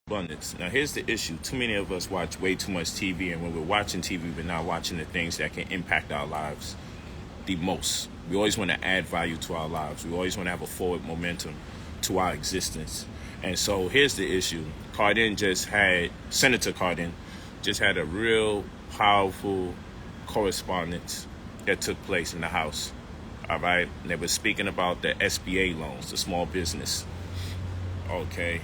abundance. Now, here's the issue. Too many of us watch way too much TV, and when we're watching TV, we're not watching the things that can impact our lives the most. We always want to add value to our lives. We always want to have a forward momentum to our existence. And so here's the issue. Senator Cardin just had a real powerful correspondence that took place in the House. All right. And they were speaking about the SBA loans, the small business. Okay.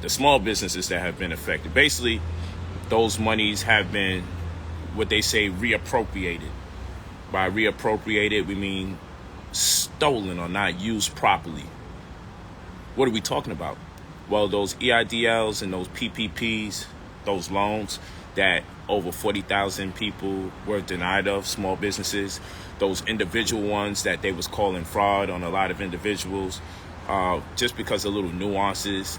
The small businesses that have been affected. Basically, those monies have been what they say reappropriated. By reappropriated, we mean stolen or not used properly. What are we talking about? Well, those EIDLs and those PPPs, those loans that over 40,000 people were denied of, small businesses, those individual ones that they was calling fraud on a lot of individuals, just because of little nuances.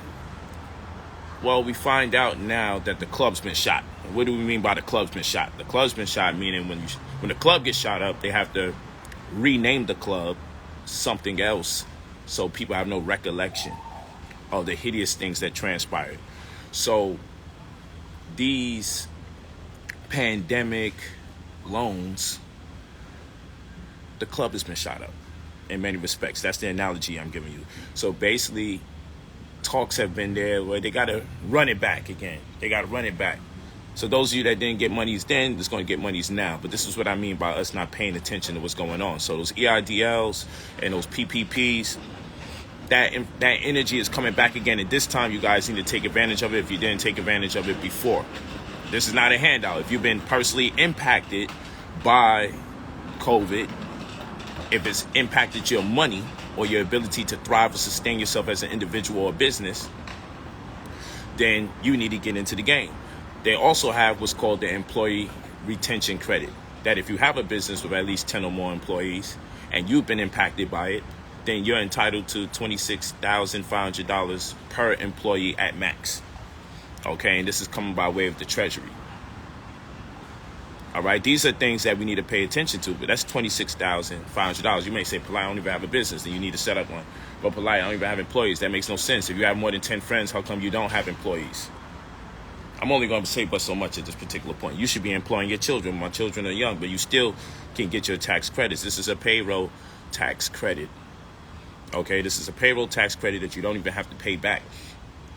Well, we find out now that the club's been shot. What do we mean by the club's been shot? The club's been shot meaning when the club gets shot up, they have to rename the club something else so people have no recollection of the hideous things that transpired. So these pandemic loans, the club has been shot up in many respects. That's the analogy I'm giving you. So basically, talks have been there where they got to run it back again. They got to run it back. So those of you that didn't get monies then, is going to get monies now. But this is what I mean by us not paying attention to what's going on. So those EIDLs and those PPPs, that energy is coming back again. And this time, you guys need to take advantage of it if you didn't take advantage of it before. This is not a handout. If you've been personally impacted by COVID, if it's impacted your money or your ability to thrive or sustain yourself as an individual or business, then you need to get into the game. They also have what's called the employee retention credit, that if you have a business with at least 10 or more employees and you've been impacted by it, then you're entitled to $26,500 per employee at max. Okay, and this is coming by way of the Treasury. All right, these are things that we need to pay attention to, but that's $26,500. You may say, Polight, I don't even have a business, then you need to set up one. But Polight, I don't even have employees. That makes no sense. If you have more than 10 friends, how come you don't have employees? I'm only going to say but so much at this particular point. You should be employing your children. My children are young, but you still can get your tax credits. This is a payroll tax credit. Okay, this is a payroll tax credit that you don't even have to pay back.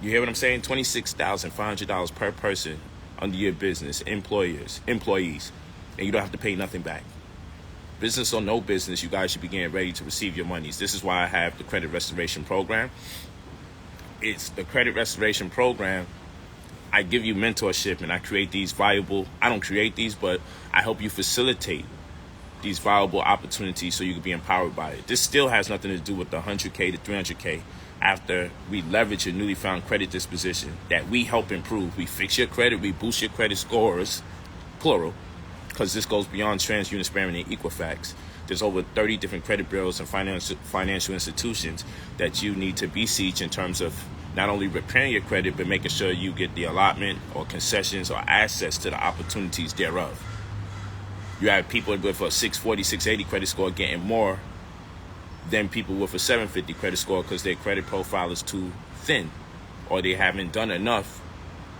You hear what I'm saying? $26,500 per person under your business, employees, and you don't have to pay nothing back. Business or no business, you guys should be getting ready to receive your monies. This is why I have the credit restoration program. It's the credit restoration program. I give you mentorship and I create these valuable, I don't create these, but I help you facilitate these valuable opportunities so you can be empowered by it. This still has nothing to do with the 100K to 300K after we leverage your newly found credit disposition that we help improve. We fix your credit, we boost your credit scores, plural, because this goes beyond TransUnion, Sparing, and Equifax. There's over 30 different credit bureaus and financial institutions that you need to beseech in terms of not only repairing your credit, but making sure you get the allotment or concessions or access to the opportunities thereof. You have people with a 640, 680 credit score getting more than people with a 750 credit score because their credit profile is too thin or they haven't done enough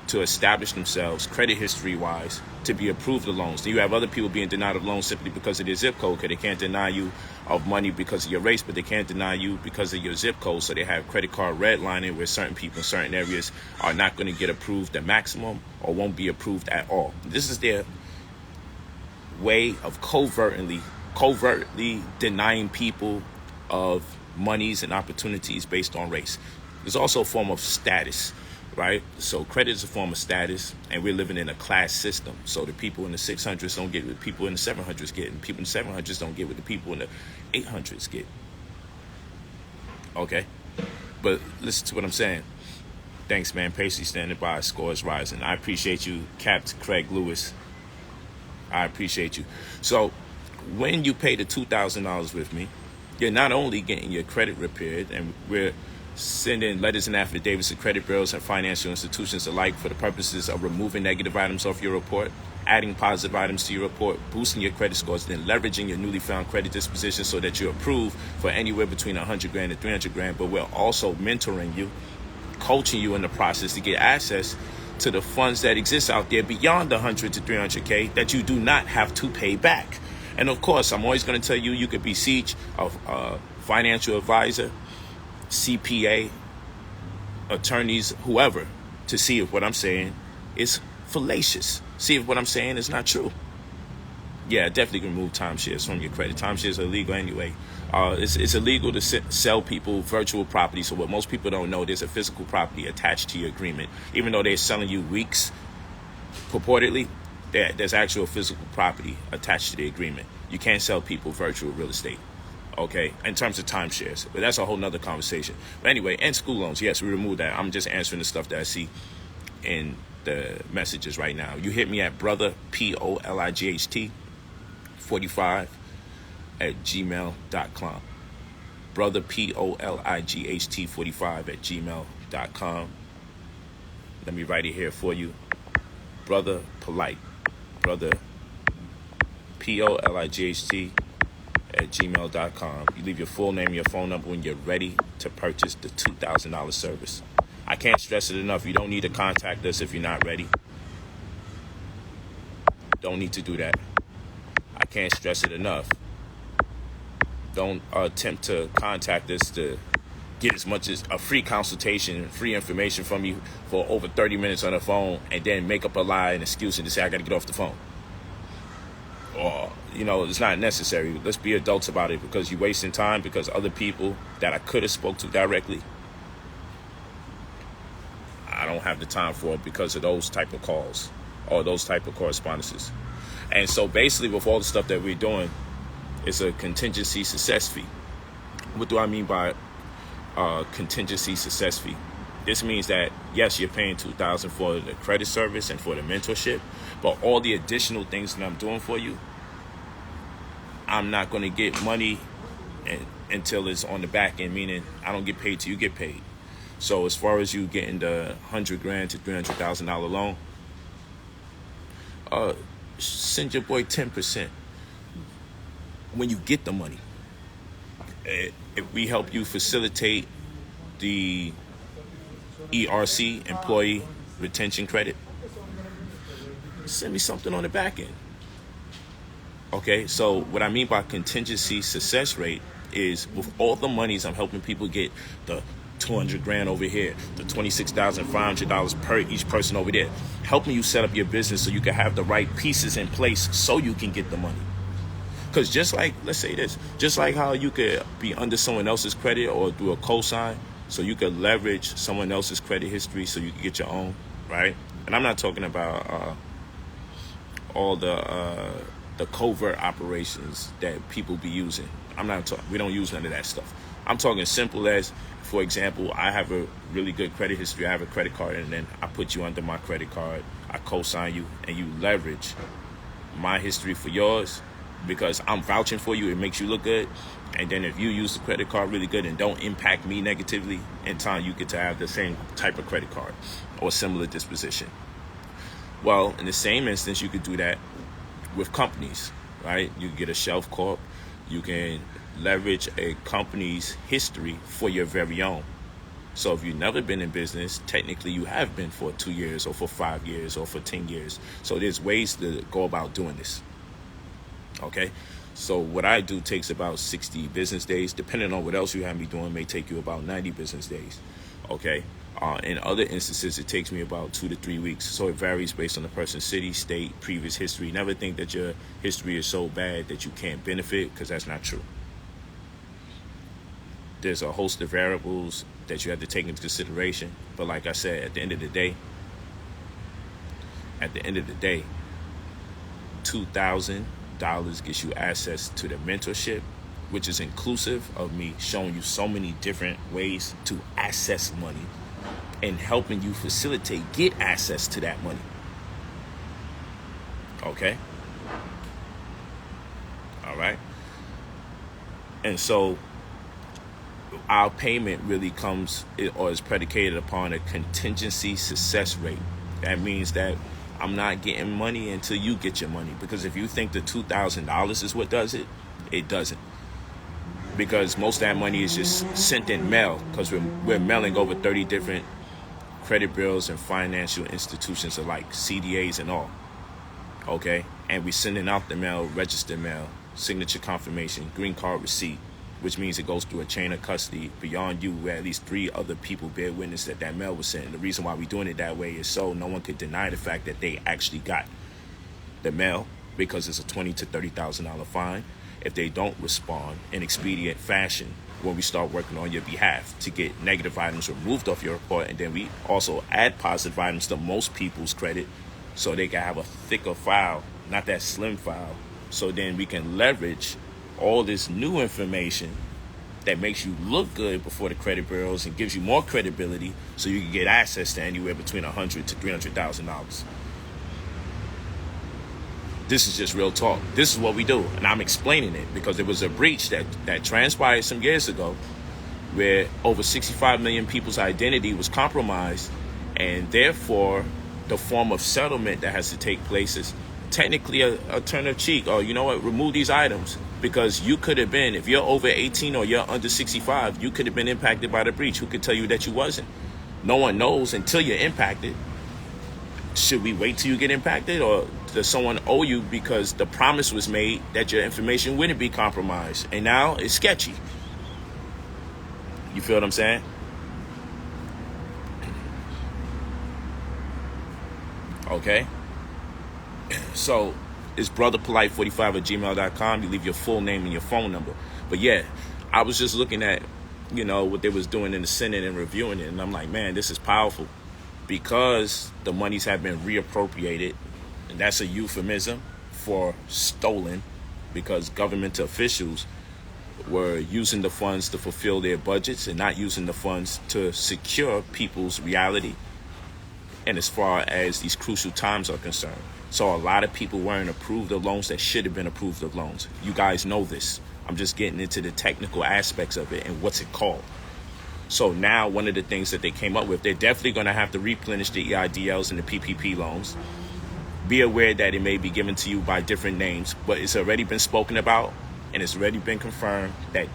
to establish themselves credit history-wise to be approved of loans. Then you have other people being denied of loans simply because of their zip code, because they can't deny you of money because of your race, but they can't deny you because of your zip code. So they have credit card redlining where certain people in certain areas are not going to get approved the maximum or won't be approved at all. This is their way of covertly denying people of monies and opportunities based on race. There's also a form of status, right? So credit is a form of status, and we're living in a class system. So the people in the 600s don't get what the people in the 700s get, and people in the 700s don't get what the people in the 800s get. Okay? But listen to what I'm saying. Thanks, man. Patiently standing by. Scores rising. I appreciate you, Captain Craig Lewis. I appreciate you. So when you pay the $2,000 with me, you're not only getting your credit repaired, and we're sending letters and affidavits to credit bureaus and financial institutions alike for the purposes of removing negative items off your report, adding positive items to your report, boosting your credit scores, then leveraging your newly found credit disposition so that you're approved for anywhere between $100,000 and $300,000. But we're also mentoring you coaching you in the process to get access to the funds that exist out there beyond the 100 to 300K that you do not have to pay back. And of course, I'm always going to tell you, you could beseech a financial advisor, CPA, attorneys, whoever, to see if what I'm saying is fallacious. See if what I'm saying is not true. Yeah, definitely can remove timeshares from your credit. Timeshares are illegal anyway. It's illegal to sell people virtual property. So what most people don't know, there's a physical property attached to your agreement. Even though they're selling you weeks, purportedly, there's actual physical property attached to the agreement. You can't sell people virtual real estate, okay, in terms of timeshares. But that's a whole nother conversation. But anyway, and school loans, yes, we removed that. I'm just answering the stuff that I see in the messages right now. You hit me at brotherpolight 45 at gmail.com. brotherpolight 45 at gmail.com. Let me write it here for you. Brother Polight. Brother POLIGHT at gmail.com. You leave your full name, your phone number when you're ready to purchase the $2,000 service. I can't stress it enough. You don't need to contact us if you're not ready. Don't need to do that. I can't stress it enough. Don't attempt to contact us to get as much as a free consultation, free information from you for over 30 minutes on the phone, and then make up a lie and excuse and to say, I got to get off the phone. Or, it's not necessary. Let's be adults about it, because you're wasting time, because other people that I could have spoke to directly, I don't have the time for it because of those type of calls or those type of correspondences. And so basically with all the stuff that we're doing, it's a contingency success fee. What do I mean by contingency success fee? This means that, yes, you're paying $2,000 for the credit service and for the mentorship, but all the additional things that I'm doing for you, I'm not going to get money until it's on the back end, meaning I don't get paid till you get paid. So as far as you getting the $100,000 to $300,000 loan, send your boy 10% when you get the money. If we help you facilitate the ERC, employee retention credit, send me something on the back end. Okay, so what I mean by contingency success rate is, with all the monies I'm helping people get, the $200,000 over here, the $26,500 per each person over there, helping you set up your business so you can have the right pieces in place so you can get the money. Because just like, let's say this, just like how you could be under someone else's credit or do a cosign, so you could leverage someone else's credit history so you can get your own, right? And I'm not talking about all the covert operations that people be using. We don't use none of that stuff. I'm talking simple as, for example, I have a really good credit history. I have a credit card, and then I put you under my credit card. I co-sign you, and you leverage my history for yours because I'm vouching for you. It makes you look good. And then if you use the credit card really good and don't impact me negatively, in time you get to have the same type of credit card or similar disposition. Well, in the same instance, you could do that with companies, right? You get a shelf corp. You can leverage a company's history for your very own. So if you've never been in business, technically you have been for 2 years or for 5 years or for 10 years. So there's ways to go about doing this. Okay? So what I do takes about 60 business days. Depending on what else you have me doing, may take you about 90 business days. Okay? In other instances, it takes me about 2 to 3 weeks. So it varies based on the person's city, state, previous history. Never think that your history is so bad that you can't benefit, because that's not true. There's a host of variables that you have to take into consideration. But like I said, at the end of the day, $2,000 gets you access to the mentorship, which is inclusive of me showing you so many different ways to access money and helping you get access to that money. Okay? All right? And so our payment really comes or is predicated upon a contingency success rate. That means that I'm not getting money until you get your money. Because if you think the $2,000 is what does it, it doesn't. Because most of that money is just sent in mail, because we're mailing over 30 different credit bureaus and financial institutions alike, CDAs and all. Okay? And we're sending out the mail, registered mail, signature confirmation, green card receipt, which means it goes through a chain of custody beyond you, where at least 3 other people bear witness that that mail was sent. And the reason why we're doing it that way is so no one could deny the fact that they actually got the mail, because it's a $20,000 to $30,000 fine if they don't respond in expedient fashion when we start working on your behalf to get negative items removed off your report. And then we also add positive items to most people's credit so they can have a thicker file, not that slim file. So then we can leverage all this new information that makes you look good before the credit bureaus and gives you more credibility, so you can get access to anywhere between $100,000 to $300,000. This is just real talk. This is what we do, and I'm explaining it because there was a breach that transpired some years ago where over 65 million people's identity was compromised, and therefore the form of settlement that has to take place is technically a turn of cheek. Or you know what, remove these items, because you could have been, if you're over 18 or you're under 65, you could have been impacted by the breach. Who could tell you that you wasn't? No one knows until you're impacted. Should we wait till you get impacted, or does someone owe you because the promise was made that your information wouldn't be compromised, and now it's sketchy? You feel what I'm saying? Okay. So it's brotherpolight45@gmail.com. You leave your full name and your phone number. But yeah, I was just looking at, what they was doing in the Senate and reviewing it, and I'm like, man, this is powerful, because the monies have been reappropriated, and that's a euphemism for stolen, because government officials were using the funds to fulfill their budgets and not using the funds to secure people's reality, and as far as these crucial times are concerned. So a lot of people weren't approved of loans that should have been approved of loans. You guys know this. I'm just getting into the technical aspects of it and what's it called. So now one of the things that they came up with, they're definitely going to have to replenish the EIDLs and the PPP loans. Be aware that it may be given to you by different names, but it's already been spoken about, and it's already been confirmed that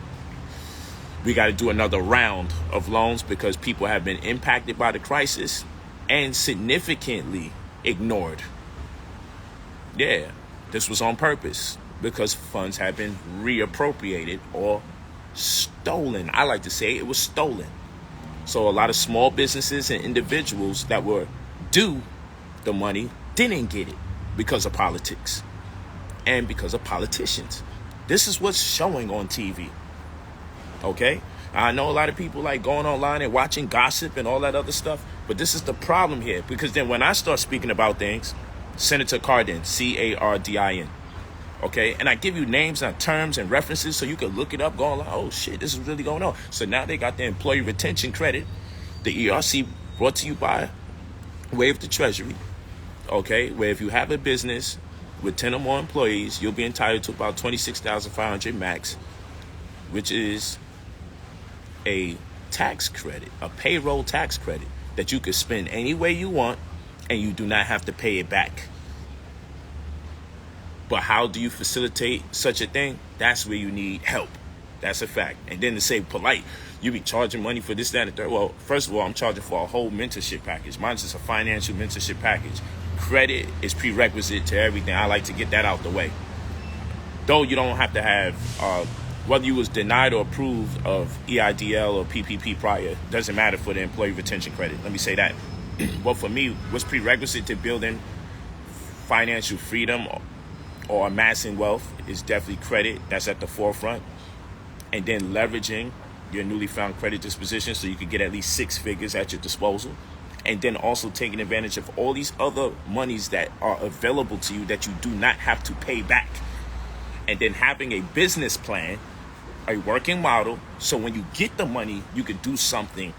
we got to do another round of loans, because people have been impacted by the crisis and significantly ignored. Yeah, this was on purpose, because funds have been reappropriated or stolen. I like to say it was stolen. So a lot of small businesses and individuals that were due the money didn't get it because of politics and because of politicians. This is what's showing on TV. Okay? I know a lot of people like going online and watching gossip and all that other stuff, but this is the problem here, because then when I start speaking about things, Senator Cardin, Cardin, okay, and I give you names and terms and references so you can look it up, going like, oh shit, this is really going on. So now they got the employee retention credit, the ERC, brought to you by way of the Treasury, okay, where if you have a business with 10 or more employees, you'll be entitled to about $26,500 max, which is a tax credit, a payroll tax credit that you could spend any way you want, and you do not have to pay it back. But how do you facilitate such a thing? That's where you need help. That's a fact. And then to say polite, you be charging money for this, that, and the third. Well, first of all, I'm charging for a whole mentorship package. Mine's just a financial mentorship package. Credit is prerequisite to everything. I like to get that out the way. Though you don't have to have, whether you was denied or approved of EIDL or PPP prior, doesn't matter for the employee retention credit. Let me say that. But for me, what's prerequisite to building financial freedom or amassing wealth is definitely credit. That's at the forefront. And then leveraging your newly found credit disposition so you can get at least 6 figures at your disposal. And then also taking advantage of all these other monies that are available to you that you do not have to pay back. And then having a business plan, a working model, so when you get the money, you can do something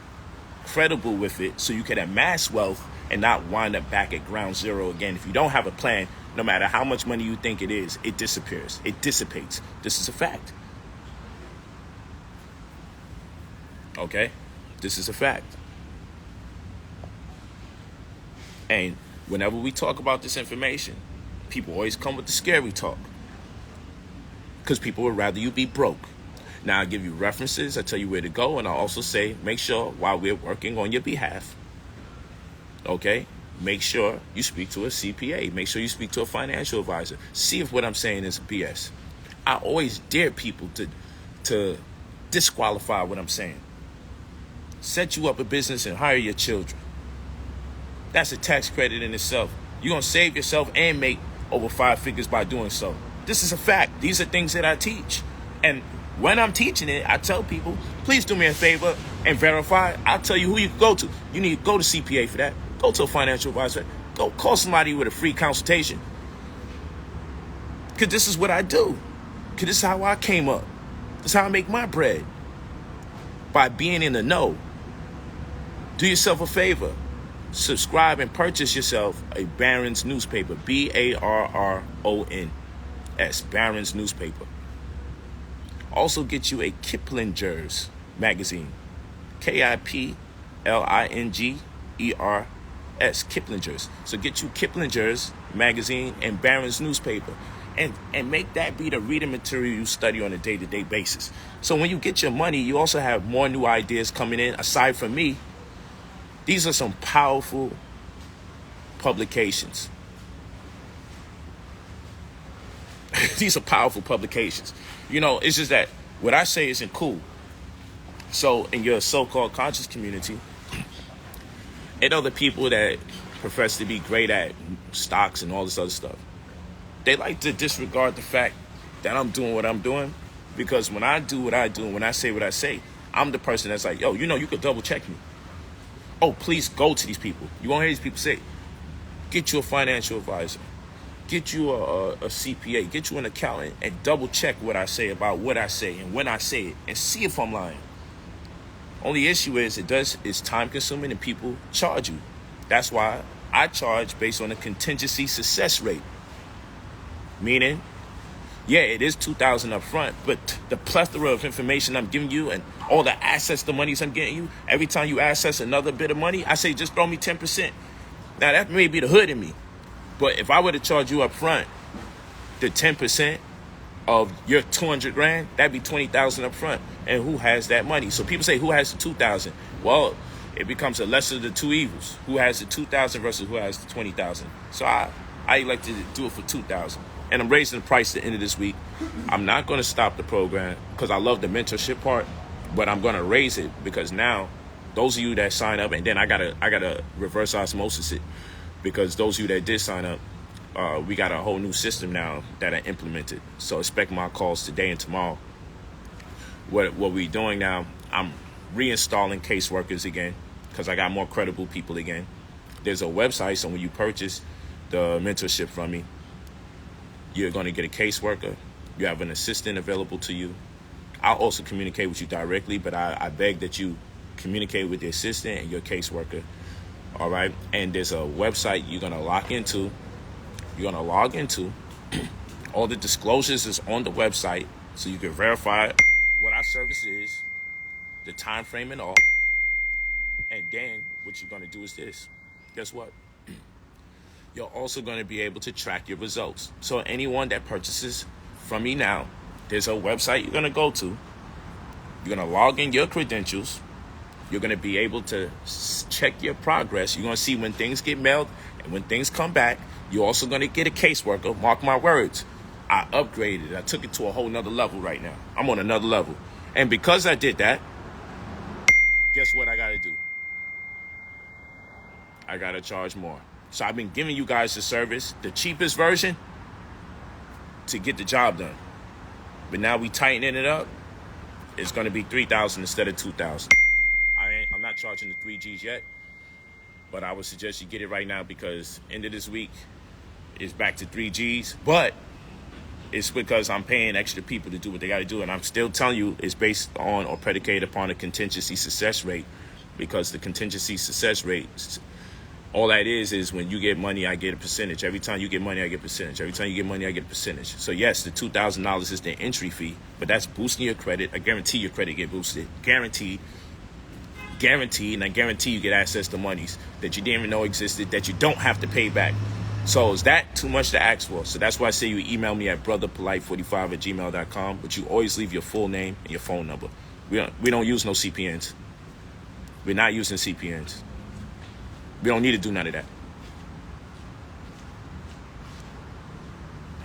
credible with it, so you can amass wealth and not wind up back at ground zero again. If you don't have a plan, no matter how much money you think it is, it disappears. It dissipates. This is a fact. Okay? This is a fact. And whenever we talk about this information, people always come with the scary talk, because people would rather you be broke. Now, I give you references, I tell you where to go, and I also say, make sure while we're working on your behalf, okay, make sure you speak to a CPA. Make sure you speak to a financial advisor. See if what I'm saying is BS. I always dare people to disqualify what I'm saying. Set you up a business and hire your children. That's a tax credit in itself. You're going to save yourself and make over 5 figures by doing so. This is a fact. These are things that I teach. And when I'm teaching it, I tell people, please do me a favor and verify. I'll tell you who you can go to. You need to go to CPA for that. Go to a financial advisor. Go call somebody with a free consultation. Because this is what I do. Because this is how I came up. This is how I make my bread. By being in the know. Do yourself a favor. Subscribe and purchase yourself a Barron's newspaper. Barrons, Barron's newspaper. Also get you a Kiplinger's magazine. Kiplinger's, Kiplinger's. So get you Kiplinger's magazine and Barron's newspaper. And make that be the reading material you study on a day-to-day basis. So when you get your money, you also have more new ideas coming in. Aside from me, these are some powerful publications. These are powerful publications. You know, it's just that what I say isn't cool. So in your so-called conscious community, and other people that profess to be great at stocks and all this other stuff, they like to disregard the fact that I'm doing what I'm doing. Because when I do what I do and when I say what I say, I'm the person that's like, yo, you know, you could double check me. Oh, please go to these people. You won't hear these people say, get you a financial advisor. Get you a CPA. Get you an accountant and double check what I say about what I say and when I say it and see if I'm lying. Only issue is it's time consuming and people charge you. That's why I charge based on a contingency success rate. Meaning, yeah, it is $2,000 up front, but the plethora of information I'm giving you and all the assets, the monies I'm getting you, every time you access another bit of money, I say just throw me 10%. Now, that may be the hood in me, but if I were to charge you up front the 10% of your 200 grand, that'd be 20,000 up front. And who has that money? So people say, who has the 2,000? Well, it becomes a lesser of the two evils. Who has the 2,000 versus who has the 20,000? So I like to do it for 2,000. And I'm raising the price at the end of this week. I'm not going to stop the program because I love the mentorship part, but I'm going to raise it because now those of you that sign up, and then I gotta reverse osmosis it, because those of you that did sign up, we got a whole new system now that I implemented. So expect my calls today and tomorrow. What we're doing now, I'm reinstalling caseworkers again because I got more credible people again. There's a website, so when you purchase the mentorship from me, you're going to get a caseworker. You have an assistant available to you. I'll also communicate with you directly, but I beg that you communicate with the assistant and your caseworker. All right? And there's a website you're going to log into. All the disclosures is on the website, so you can verify what our service is, the time frame and all. And then what you're going to do is this. Guess what? You're also going to be able to track your results. So anyone that purchases from me now, there's a website you're going to go to. You're going to log in your credentials. You're going to be able to check your progress. You're going to see when things get mailed and when things come back. You're also going to get a caseworker. Mark my words. I upgraded. I took it to a whole nother level right now. I'm on another level. And because I did that, guess what I got to do? I got to charge more. So I've been giving you guys the service, the cheapest version, to get the job done. But now we tightening it up. It's going to be $3,000 instead of $2,000. I'm not charging the 3Gs yet, but I would suggest you get it right now because end of this week is back to 3Gs. But it's because I'm paying extra people to do what they got to do. And I'm still telling you it's based on or predicated upon a contingency success rate, because the contingency success rate, all that is when you get money, I get a percentage. Every time you get money, I get a percentage. Every time you get money, I get a percentage. So yes, the $2,000 is the entry fee, but that's boosting your credit. I guarantee your credit get boosted. Guaranteed. And I guarantee you get access to monies that you didn't even know existed that you don't have to pay back. So is that too much to ask for? So that's why I say you email me at brotherpolight45@gmail.com, but you always leave your full name and your phone number. We don't use no CPNs. We're not using CPNs. We don't need to do none of that.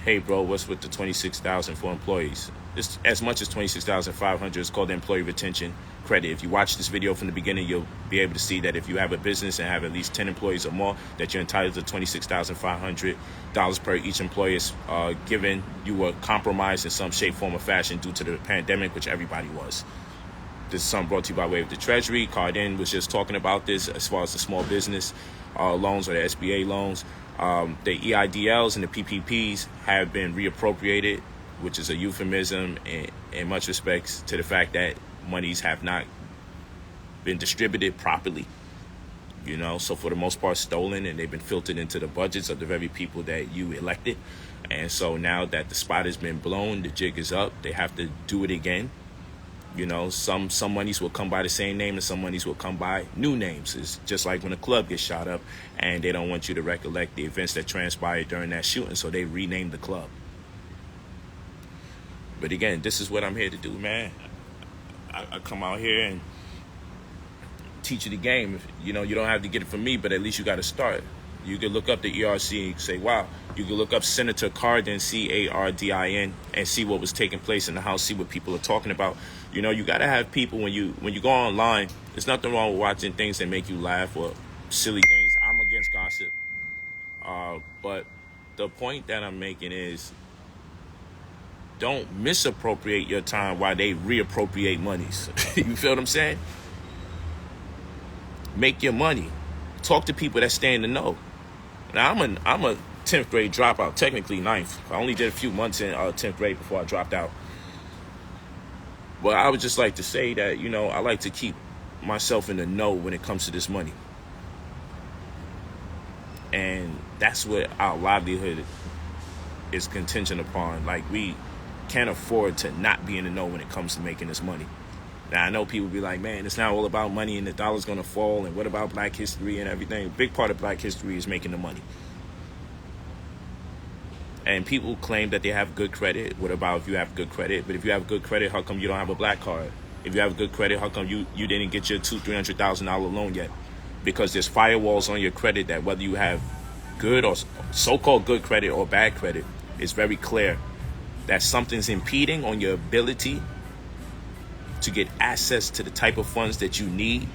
Hey, bro, what's with the $26,000 for employees? It's as much as $26,500. It's called the employee retention credit. If you watch this video from the beginning, you'll be able to see that if you have a business and have at least 10 employees or more, that you're entitled to $26,500 per each employee is given you were compromised in some shape, form, or fashion due to the pandemic, which everybody was. This is something brought to you by way of the Treasury. Cardin was just talking about this as far as the small business loans or the SBA loans. The EIDLs and the PPPs have been reappropriated, which is a euphemism in much respects to the fact that monies have not been distributed properly. You know, so for the most part stolen, and they've been filtered into the budgets of the very people that you elected. And so now that the spot has been blown, the jig is up, they have to do it again. You know, some monies will come by the same name and some monies will come by new names. It's just like when a club gets shot up and they don't want you to recollect the events that transpired during that shooting, so they renamed the club. But again, this is what I'm here to do, man. I come out here and teach you the game. You know, you don't have to get it from me, but at least you got to start. You can look up the ERC and say, wow. You can look up Senator Cardin, Cardin, and see what was taking place in the House, see what people are talking about. You know, you got to have people when you go online. There's nothing wrong with watching things that make you laugh or silly things. I'm against gossip. But the point that I'm making is don't misappropriate your time while they reappropriate monies. You feel what I'm saying? Make your money. Talk to people that stay in the know. Now, I'm a 10th grade dropout, technically 9th. I only did a few months in 10th grade before I dropped out. But I would just like to say that, you know, I like to keep myself in the know when it comes to this money. And that's what our livelihood is contingent upon. Like, we can't afford to not be in the know when it comes to making this money. Now, I know people be like, man, it's not all about money and the dollar's going to fall. And what about Black history and everything? A big part of Black history is making the money. And people claim that they have good credit. What about if you have good credit? But if you have good credit, how come you don't have a black card? If you have good credit, how come you didn't get your $200,000-$300,000 loan yet? Because there's firewalls on your credit that whether you have good or so-called good credit or bad credit, it's very clear that something's impeding on your ability to get access to the type of funds that you need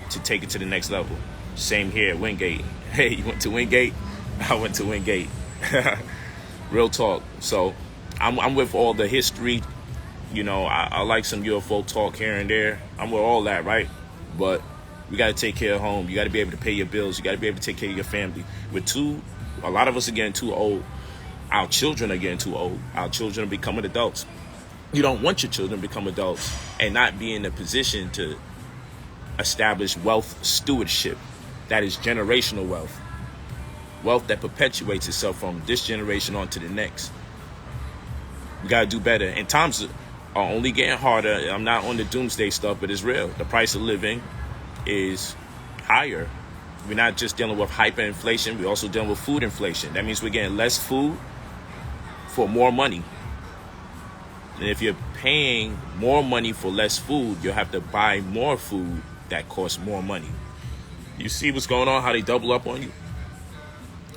to take it to the next level. Same here at Wingate. Hey, you went to Wingate? I went to Wingate. Real talk. So I'm with all the history. You know, I like some UFO talk here and there. I'm with all that, right? But we got to take care of home. You got to be able to pay your bills. You got to be able to take care of your family. A lot of us are getting too old. Our children are getting too old. Our children are becoming adults. You don't want your children to become adults and not be in a position to establish wealth stewardship. That is generational wealth. Wealth that perpetuates itself from this generation on to the next. We got to do better. And times are only getting harder. I'm not on the doomsday stuff, but it's real. The price of living is higher. We're not just dealing with hyperinflation. We're also dealing with food inflation. That means we're getting less food for more money. And if you're paying more money for less food, you'll have to buy more food that costs more money. You see what's going on, how they double up on you?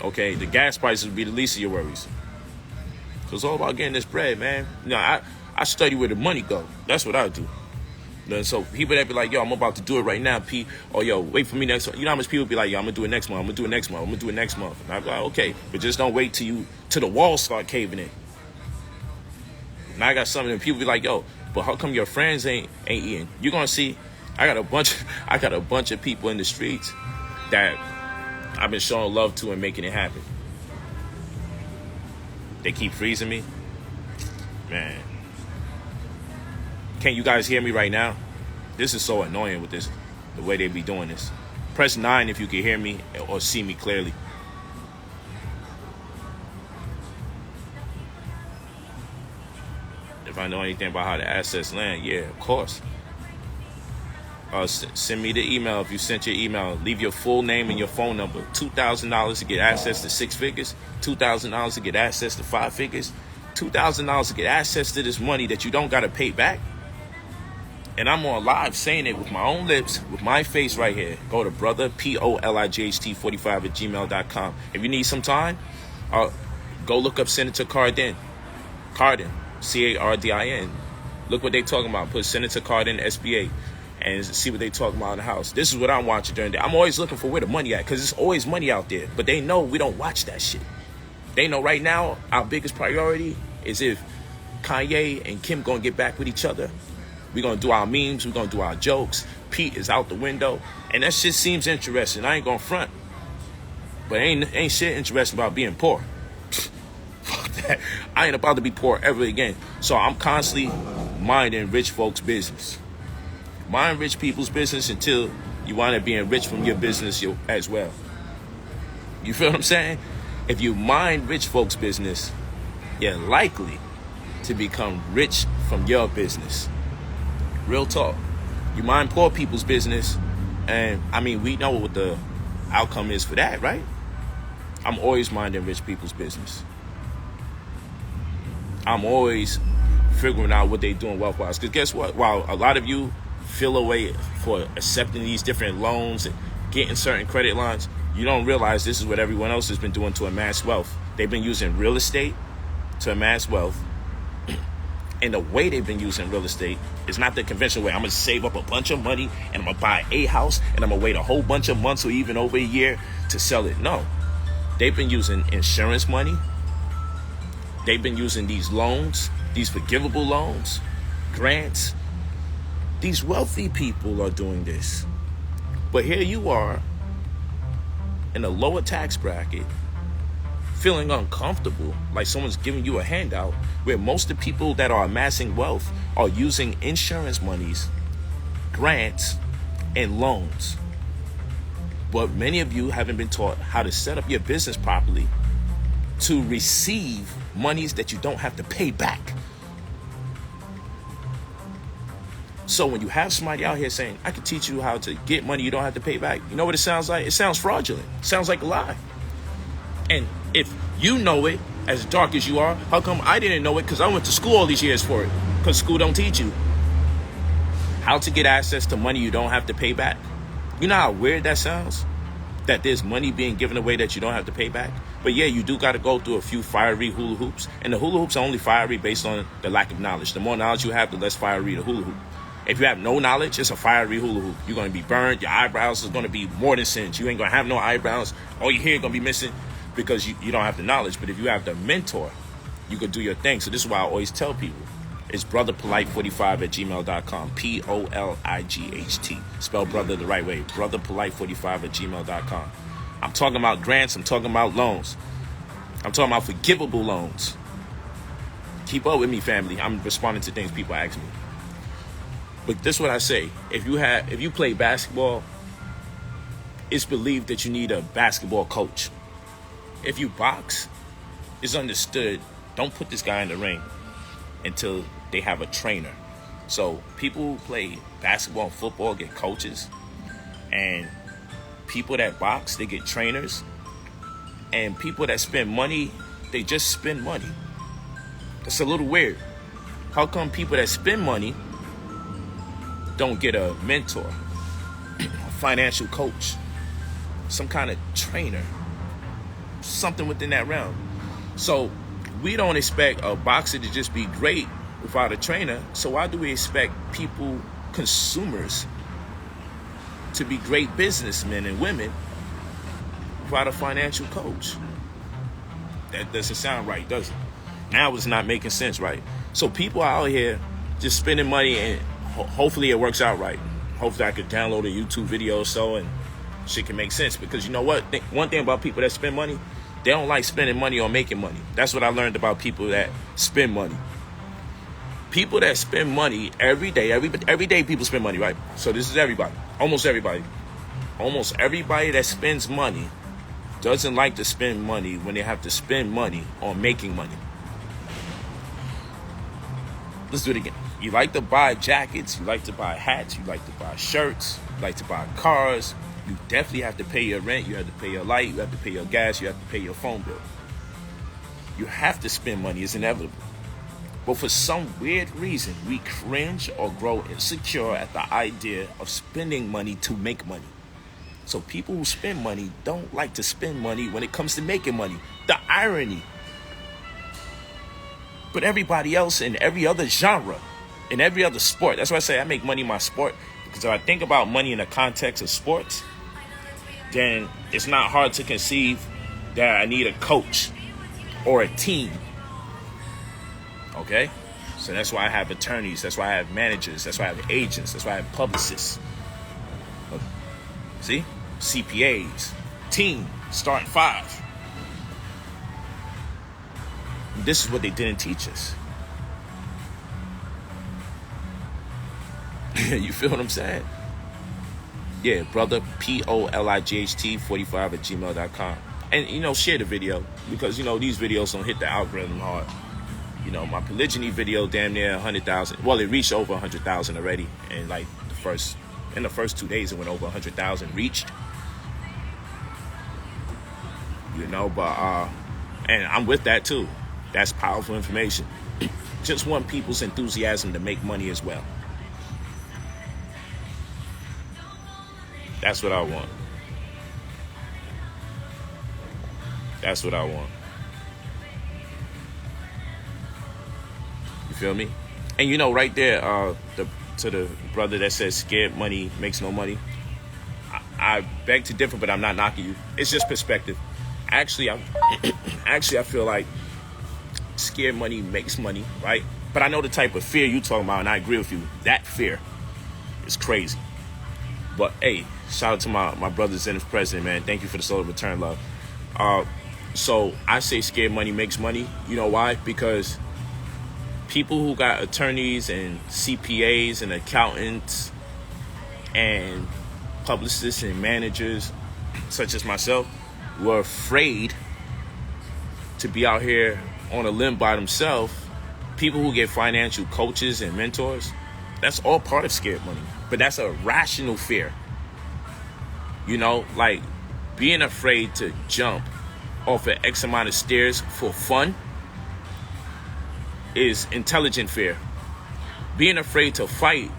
Okay, the gas prices would be the least of your worries. So it's all about getting this bread, man. You know, I study where the money go. That's what I do. And so people that be like, yo, I'm about to do it right now, P. Or, yo, wait for me next month. You know how much people be like, yo, I'm going to do it next month. I'm going to do it next month. I'm going to do it next month. And I'm like, okay, but just don't wait till the walls start caving in. Now I got some of them people be like, yo, but how come your friends ain't eating? You're going to see, I got a bunch of people in the streets that I've been showing love to and making it happen. They keep freezing me. Man. Can't you guys hear me right now? This is so annoying with this, the way they be doing this. Press 9 if you can hear me or see me clearly. If I know anything about how to access land, yeah, of course. Send me the email. If you sent your email, leave your full name and your phone number. $2,000 to get access to 6 figures. $2,000 to get access to 5 figures. $2,000 to get access to this money that you don't got to pay back. And I'm on live saying it with my own lips, with my face right here. Go to brotherpolight45@gmail.com. If you need some time, go look up Senator Cardin, Cardin. Look what they talking about. Put Senator Cardin SBA and see what they talking about in the House. This is what I'm watching during the day. I'm always looking for where the money at, because there's always money out there. But they know we don't watch that shit. They know right now our biggest priority is if Kanye and Kim gonna get back with each other. We're gonna do our memes, we're gonna do our jokes. Pete is out the window. And that shit seems interesting. I ain't gonna front. But ain't shit interesting about being poor. Fuck that. I ain't about to be poor ever again. So I'm constantly minding rich folks' business. Mind rich people's business until you wind up being rich from your business as well. You feel what I'm saying? If you mind rich folks' business, you're likely to become rich from your business. Real talk. You mind poor people's business, and I mean, we know what the outcome is for that, right? I'm always minding rich people's business. I'm always figuring out what they doing wealth-wise. Because guess what? While a lot of you feel away for accepting these different loans and getting certain credit lines, you don't realize this is what everyone else has been doing to amass wealth. They've been using real estate to amass wealth. And the way they've been using real estate is not the conventional way. I'm going to save up a bunch of money and I'm going to buy a house and I'm going to wait a whole bunch of months or even over a year to sell it. No. They've been using insurance money. They've been using these loans, these forgivable loans, grants. These wealthy people are doing this. But here you are in a lower tax bracket, feeling uncomfortable, like someone's giving you a handout, where most of the people that are amassing wealth are using insurance monies, grants, and loans. But many of you haven't been taught how to set up your business properly to receive monies that you don't have to pay back. So when you have somebody out here saying, I can teach you how to get money you don't have to pay back, you know what it sounds like? It sounds fraudulent. It sounds like a lie. And if you know it, as dark as you are, how come I didn't know it? Because I went to school all these years for it. Because school don't teach you how to get access to money you don't have to pay back. You know how weird that sounds? That there's money being given away that you don't have to pay back? But yeah, you do got to go through a few fiery hula hoops. And the hula hoops are only fiery based on the lack of knowledge. The more knowledge you have, the less fiery the hula hoop. If you have no knowledge, it's a fiery hula hoop. You're going to be burned. Your eyebrows is going to be more than singed. You ain't going to have no eyebrows. All your hair going to be missing because you don't have the knowledge. But if you have the mentor, you could do your thing. So this is why I always tell people. It's brotherpolight45@gmail.com. POLIGHT. Spell brother the right way. Brotherpolight45@gmail.com. I'm talking about grants. I'm talking about loans. I'm talking about forgivable loans. Keep up with me, family. I'm responding to things people ask me. But this is what I say. If you play basketball, it's believed that you need a basketball coach. If you box, it's understood, don't put this guy in the ring until they have a trainer. So people who play basketball and football get coaches, and people that box, they get trainers, and people that spend money, they just spend money. That's a little weird. How come people that spend money don't get a mentor, a financial coach, some kind of trainer, something within that realm? So we don't expect a boxer to just be great without a trainer. So why do we expect people, consumers, to be great businessmen and women without a financial coach? That doesn't sound right, does it? Now it's not making sense, right? So people are out here just spending money, and hopefully it works out right. Hopefully I could download a YouTube video or so and shit can make sense. Because you know what? One thing about people that spend money, they don't like spending money or making money. That's what I learned about people that spend money. People that spend money every day people spend money, right? So this is everybody. Almost everybody. Almost everybody that spends money doesn't like to spend money when they have to spend money on making money. Let's do it again. You like to buy jackets, you like to buy hats, you like to buy shirts, you like to buy cars. You definitely have to pay your rent, you have to pay your light, you have to pay your gas, you have to pay your phone bill. You have to spend money, it's inevitable. But for some weird reason, we cringe or grow insecure at the idea of spending money to make money. So people who spend money don't like to spend money when it comes to making money. The irony. But everybody else in every other genre, in every other sport, that's why I say I make money in my sport. Because if I think about money in the context of sports, then it's not hard to conceive that I need a coach or a team. Okay? So that's why I have attorneys. That's why I have managers. That's why I have agents. That's why I have publicists. See? CPAs. Team. Starting 5. This is what they didn't teach us. You feel what I'm saying? Yeah, brother, POLIGHT 45 at gmail.com. And, share the video. Because, these videos don't hit the algorithm hard. My polygyny video, damn near 100,000. Well, it reached over 100,000 already. And, in the first 2 days, it went over 100,000 reached. But, and I'm with that, too. That's powerful information. Just want people's enthusiasm to make money as well. That's what I want. That's what I want. You feel me? And right there, to the brother that says scared money makes no money, I beg to differ, but I'm not knocking you. It's just perspective. Actually, I feel like scared money makes money, right? But I know the type of fear you talking about, and I agree with you. That fear is crazy. But hey, shout out to my brothers in the president, man. Thank you for the solar return, love. So I say scared money makes money. You know why? Because people who got attorneys and CPAs and accountants and publicists and managers, such as myself, were afraid to be out here on a limb by themselves. People who get financial coaches and mentors, that's all part of scared money. But that's a rational fear. Like being afraid to jump off an X amount of stairs for fun is intelligent fear. Being afraid to fight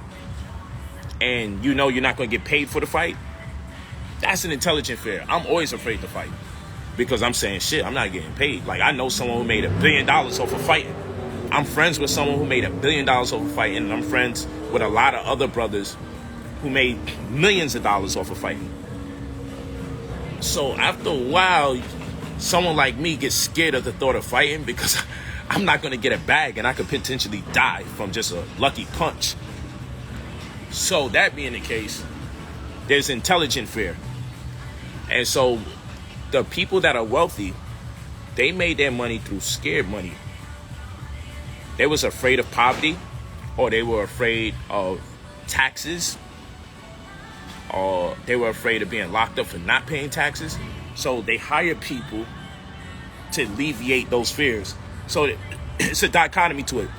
and you're not going to get paid for the fight, that's an intelligent fear. I'm always afraid to fight because I'm saying, shit, I'm not getting paid. Like, I know someone who made $1 billion off of fighting. I'm friends with someone who made $1 billion off of fighting, and I'm friends with a lot of other brothers who made millions of dollars off of fighting. So after a while, someone like me gets scared of the thought of fighting because I'm not going to get a bag and I could potentially die from just a lucky punch. So that being the case, there's intelligent fear. And so the people that are wealthy, they made their money through scared money. They was afraid of poverty, or they were afraid of taxes, or they were afraid of being locked up for not paying taxes. So they hired people to alleviate those fears. So it's a dichotomy to it.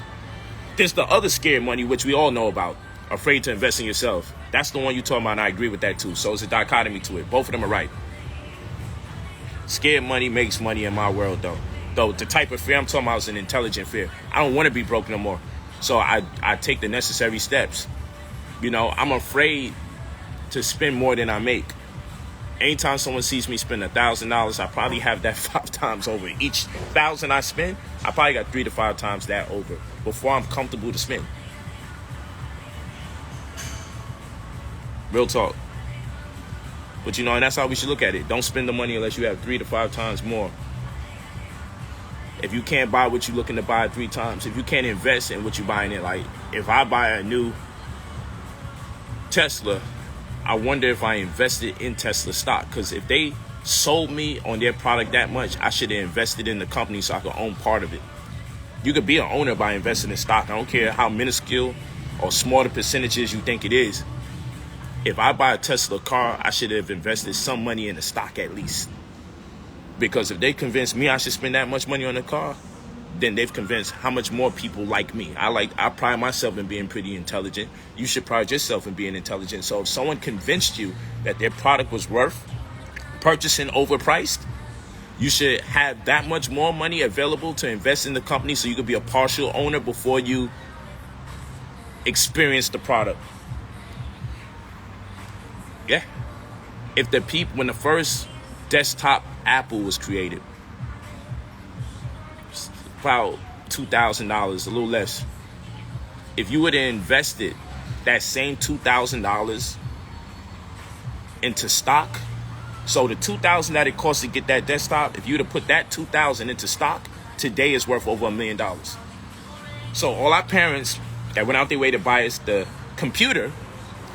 There's the other scared money, which we all know about, afraid to invest in yourself. That's the one you're talking about, and I agree with that too. So it's a dichotomy to it. Both of them are right. Scared money makes money in my world, though. Though the type of fear I'm talking about is an intelligent fear. I don't want to be broke no more. So I take the necessary steps. I'm afraid to spend more than I make. Anytime someone sees me spend $1,000, I probably have that 5 times over. Each 1,000 I spend, I probably got 3 to 5 times that over before I'm comfortable to spend. Real talk. But and that's how we should look at it. Don't spend the money unless you have 3 to 5 times more. If you can't buy what you're looking to buy 3 times, if you can't invest in what you're buying it, like if I buy a new Tesla, I wonder if I invested in Tesla stock. Because if they sold me on their product that much, I should have invested in the company so I could own part of it. You could be an owner by investing in stock. I don't care how minuscule or small the percentages you think it is. If I buy a Tesla car, I should have invested some money in the stock at least. Because if they convince me I should spend that much money on a car, then they've convinced how much more people like me. I pride myself in being pretty intelligent. You should pride yourself in being intelligent. So if someone convinced you that their product was worth purchasing overpriced, You should have that much more money available to invest in the company so you could be a partial owner before you experience the product. Yeah. When the first desktop Apple was created, about $2,000, a little less. If you would have invested that same $2,000 into stock, so the $2,000 that it cost to get that desktop, if you would have put that $2,000 into stock, today is worth over $1 million. So all our parents that went out their way to buy us the computer,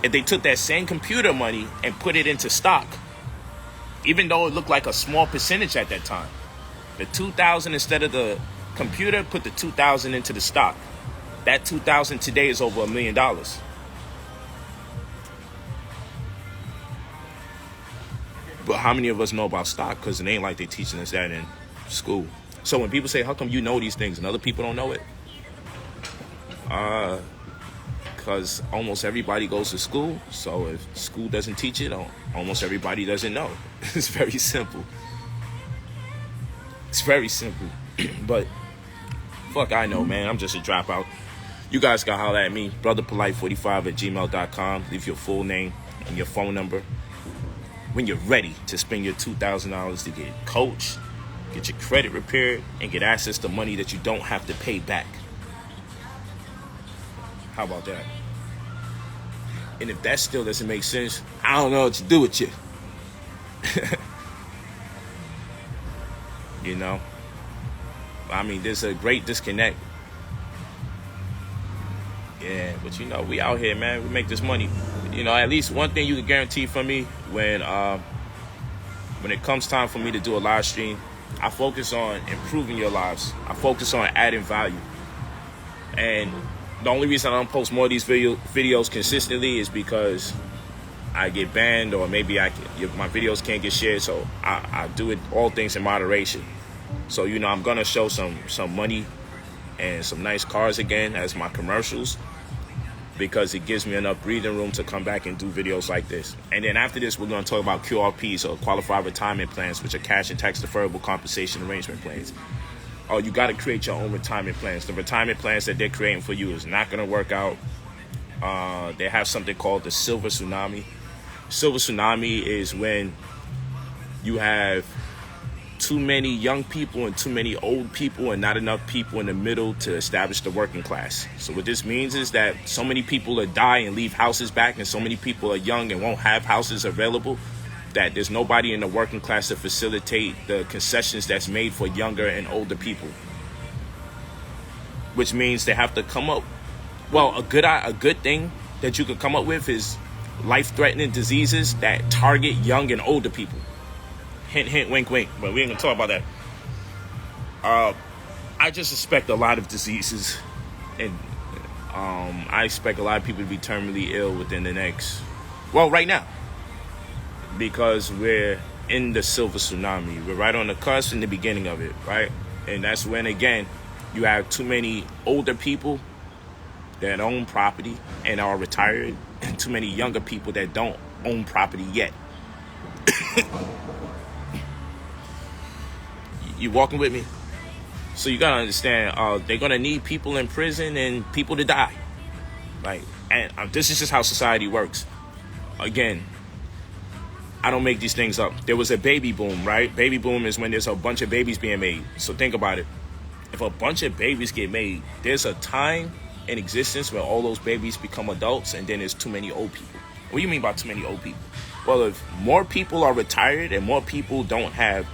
if they took that same computer money and put it into stock, even though it looked like a small percentage at that time, the $2,000 instead of the computer, put the $2,000 into the stock. That $2,000 today is over $1 million. But how many of us know about stock? Because it ain't like they teaching us that in school. So when people say, how come you know these things and other people don't know it? Because almost everybody goes to school. So if school doesn't teach it, almost everybody doesn't know. It's very simple. It's very simple. But fuck, I know, man. I'm just a dropout. You guys can holler at me, brotherpolight45@gmail.com. Leave your full name and your phone number when you're ready to spend your $2,000 to get coached, get your credit repaired, and get access to money that you don't have to pay back. How about that? And if that still doesn't make sense, I don't know what to do with you. You know? I mean, there's a great disconnect. Yeah, but you know, we out here, man. We make this money. You know, at least one thing you can guarantee from me when it comes time for me to do a live stream, I focus on improving your lives. I focus on adding value. And the only reason I don't post more of these videos consistently is because I get banned, or maybe my videos can't get shared. So I do it, all things in moderation. So, you know, I'm going to show some money and some nice cars again as my commercials, because it gives me enough breathing room to come back and do videos like this. And then after this, we're going to talk about QRPs, or qualified retirement plans, which are cash and tax deferrable compensation arrangement plans. Oh, you got to create your own retirement plans. The retirement plans that they're creating for you is not going to work out. They have something called the silver tsunami. Silver tsunami is when you have too many young people and too many old people and not enough people in the middle to establish the working class. So what this means is that so many people are die and leave houses back, and so many people are young and won't have houses available, that there's nobody in the working class to facilitate the concessions that's made for younger and older people. Which means they have to come up. Well, a good thing that you could come up with is life-threatening diseases that target young and older people. Hint, hint, wink, wink. But we ain't gonna talk about that. I just expect a lot of diseases, and I expect a lot of people to be terminally ill within the next, right now, because we're in the silver tsunami. We're right on the cusp, in the beginning of it, right? And that's when, again, you have too many older people that own property and are retired, and too many younger people that don't own property yet. You walking with me? So you gotta understand, they're gonna need people in prison and people to die. And this is just how society works. Again, I don't make these things up. There was a baby boom, right? Baby boom is when there's a bunch of babies being made. So think about it. If a bunch of babies get made, there's a time in existence where all those babies become adults, and then there's too many old people. What do you mean by too many old people? Well, if more people are retired and more people don't have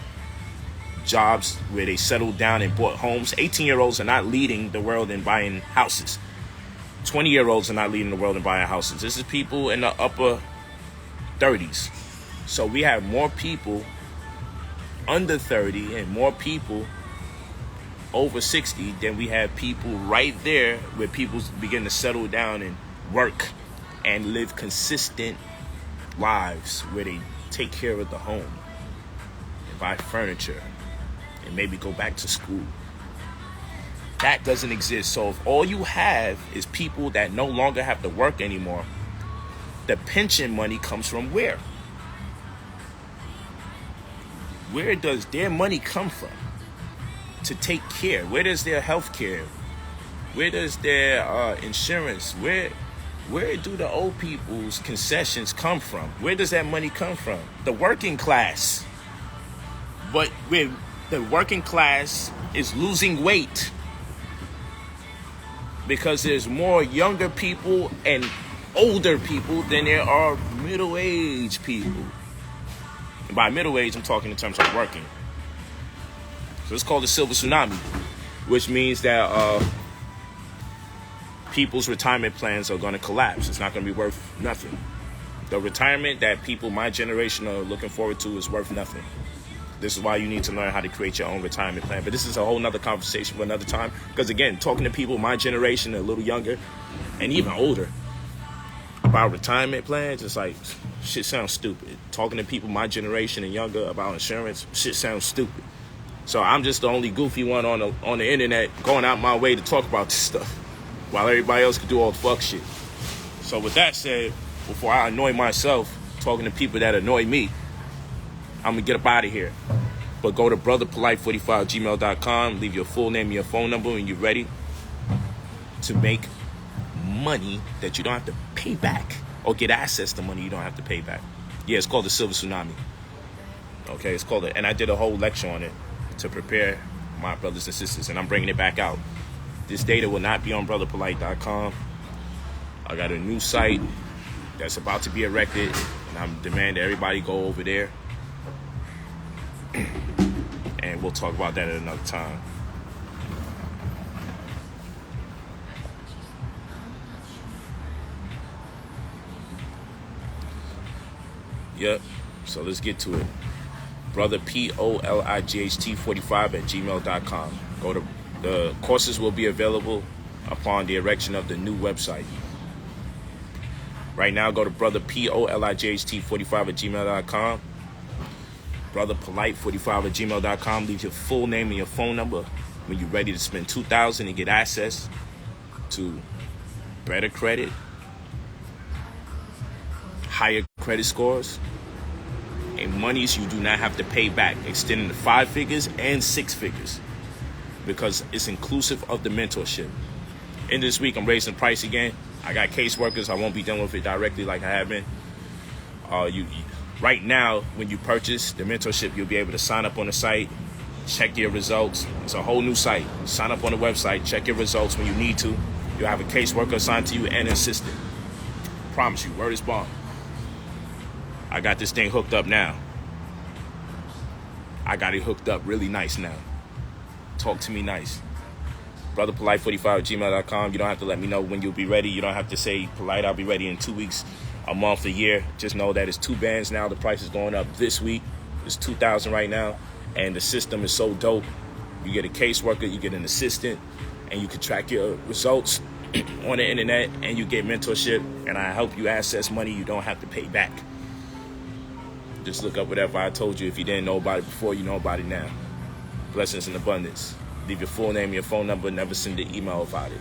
jobs where they settled down and bought homes, 18-year-olds are not leading the world in buying houses. 20-year-olds are not leading the world in buying houses. This is people in the upper 30s. So we have more people under 30 and more people over 60 than we have people right there where people begin to settle down and work and live consistent lives where they take care of the home and buy furniture and maybe go back to school. That doesn't exist. So if all you have is people that no longer have to work anymore, the pension money comes from where? where does their money come from to take care? Where does their health care? Where does their insurance? Where do the old people's concessions come from? Where does that money come from? The working class. But where the working class is losing weight because there's more younger people and older people than there are middle-aged people. And by middle-age, I'm talking in terms of working. So it's called the silver tsunami, which means that people's retirement plans are going to collapse. It's not going to be worth nothing. The retirement that people my generation are looking forward to is worth nothing. This is why you need to learn how to create your own retirement plan. But this is a whole nother conversation for another time. Because again, talking to people my generation, a little younger, and even older, about retirement plans, it's like, shit sounds stupid. Talking to people my generation and younger about insurance, shit sounds stupid. So I'm just the only goofy one on the internet going out my way to talk about this stuff, while everybody else could do all the fuck shit. So with that said, before I annoy myself talking to people that annoy me, I'm going to get up out of here. But go to brotherpolight45@gmail.com. Leave your full name and your phone number when you're ready to make money that you don't have to pay back, or get access to money you don't have to pay back. Yeah, it's called the silver tsunami. Okay, it's called it. And I did a whole lecture on it to prepare my brothers and sisters, and I'm bringing it back out. This data will not be on brotherpolight.com. I got a new site that's about to be erected, and I'm demanding everybody go over there. And we'll talk about that at another time. Yep. So let's get to it. brotherpolight45@gmail.com. Go to the courses will be available upon the erection of the new website. Right now, go to brotherpolight45@gmail.com. brotherpolight45@gmail.com. Leave your full name and your phone number when you're ready to spend $2,000 and get access to better credit, higher credit scores, and monies you do not have to pay back, extending to 5 figures and 6 figures, because it's inclusive of the mentorship. In this week, I'm raising the price again. I got caseworkers. I won't be dealing with it directly like I have been. Right now, when you purchase the mentorship, you'll be able to sign up on the site, check your results. It's a whole new site. Sign up on the website, check your results when you need to. You'll have a caseworker assigned to you and an assistant. Promise you, word is bond. I got this thing hooked up now. I got it hooked up really nice now. Talk to me nice. brotherpolight45@gmail.com. You don't have to let me know when you'll be ready. You don't have to say, Polite, I'll be ready in 2 weeks, a month, a year. Just know that it's 2 bands now. The price is going up this week. It's $2,000 right now. And the system is so dope. You get a caseworker, you get an assistant, and you can track your results on the internet, and you get mentorship, and I help you access money you don't have to pay back. Just look up whatever I told you. If you didn't know about it before, you know about it now. Blessings in abundance. Leave your full name, your phone number, never send an email about it.